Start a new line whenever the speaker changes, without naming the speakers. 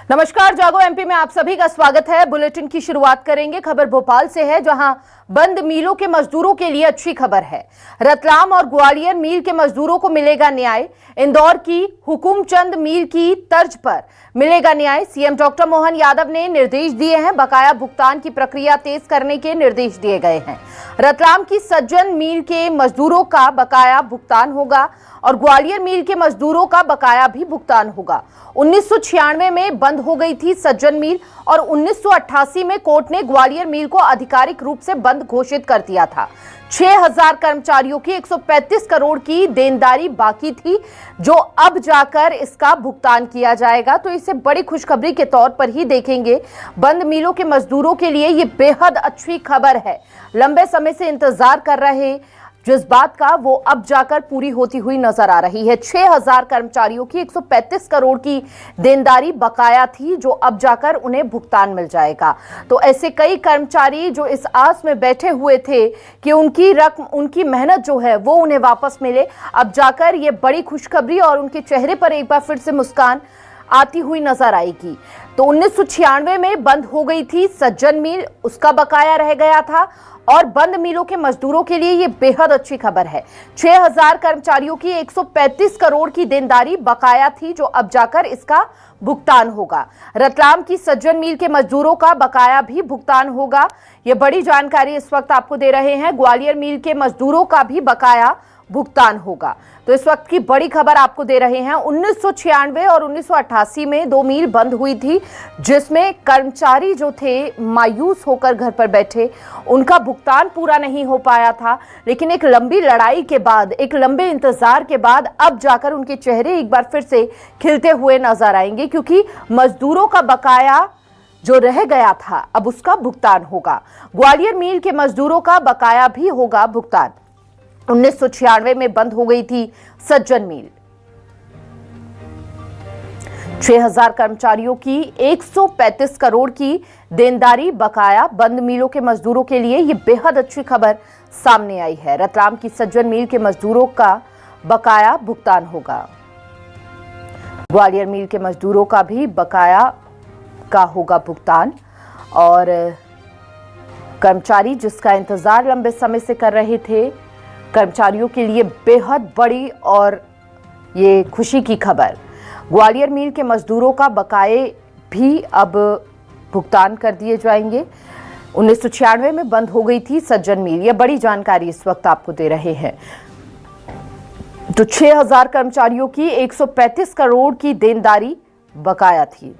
नमस्कार, जागो एमपी में आप सभी का स्वागत है। बुलेटिन की शुरुआत करेंगे। खबर भोपाल से है, जहां बंद मिलों के मजदूरों के लिए अच्छी खबर है। रतलाम और ग्वालियर मिल के मजदूरों को मिलेगा न्याय। इंदौर की हुकुमचंद मिल की तर्ज पर मिलेगा न्याय। सीएम डॉक्टर मोहन यादव ने निर्देश दिए हैं। बकाया भुगतान की प्रक्रिया तेज करने के निर्देश दिए गए हैं। रतलाम की सज्जन मिल के मजदूरों का बकाया भुगतान होगा और ग्वालियर मिल के मजदूरों का बकाया भी भुगतान होगा। 1996 में बंद हो गई थी सज्जन मिल और 1988 में कोर्ट ने ग्वालियर मिल को आधिकारिक रूप से बंद घोषित कर दिया था। 6000 कर्मचारियों की 135 करोड़ की देनदारी बाकी थी, जो अब जाकर इसका भुगतान किया जाएगा। तो इसे बड़ी खुशखबरी के तौर पर ही देखेंगे। बंद मिलों के मजदूरों के लिए ये बेहद अच्छी खबर है। लंबे समय से इंतजार कर रहे जिस बात का, वो अब जाकर पूरी होती हुई नजर आ रही है। 6000 कर्मचारियों की 135 करोड़ की देनदारी बकाया थी, जो अब जाकर उन्हें भुगतान मिल जाएगा। तो ऐसे कई कर्मचारी जो इस आस में बैठे हुए थे कि उनकी रकम, उनकी मेहनत जो है वो उन्हें वापस मिले, अब जाकर ये बड़ी खुशखबरी और उनके चेहरे पर एक बार फिर से मुस्कान आती हुई नजर आएगी। तो 1996 में बंद हो गई थी सज्जन मिल, उसका बकाया रह गया था और बंद मिलों के मजदूरों के लिए ये बेहद अच्छी खबर है। 6000 कर्मचारियों की 135 करोड़ की देनदारी बकाया थी, जो अब जाकर इसका भुगतान होगा। रतलाम की सज्जन मिल के मजदूरों का बकाया भी भुगतान होगा। ये बड़ी जानकारी इस वक्त आपको दे रहे हैं। ग्वालियर मिल के मजदूरों का भी बकाया भुगतान होगा। तो इस वक्त की बड़ी खबर आपको दे रहे हैं। 1996 और 1988 में 2 मिल बंद हुई थी, जिसमें कर्मचारी जो थे मायूस होकर घर पर बैठे, उनका भुगतान पूरा नहीं हो पाया था। लेकिन एक लंबी लड़ाई के बाद, एक लंबे इंतजार के बाद अब जाकर उनके चेहरे एक बार फिर से खिलते हुए नजर आएंगे, क्योंकि मजदूरों का बकाया जो रह गया था अब उसका भुगतान होगा। ग्वालियर मिल के मजदूरों का बकाया भी होगा भुगतान। 1996 में बंद हो गई थी सज्जन मिल। 6000 कर्मचारियों की 135 करोड़ की देनदारी बकाया बंद मिलों के मजदूरों के लिए ये बेहद अच्छी खबर सामने आई है। रतलाम की सज्जन मिल के मजदूरों का बकाया भुगतान होगा। ग्वालियर मिल के मजदूरों का भी बकाया का होगा भुगतान। और कर्मचारी जिसका इंतजार लंबे समय से कर रहे थे, कर्मचारियों के लिए बेहद बड़ी और ये खुशी की खबर। ग्वालियर मिल के मजदूरों का बकाये भी अब भुगतान कर दिए जाएंगे। 1996 में बंद हो गई थी सज्जन मिल। ये बड़ी जानकारी इस वक्त आपको दे रहे हैं। तो 6000 कर्मचारियों की 135 करोड़ की देनदारी बकाया थी।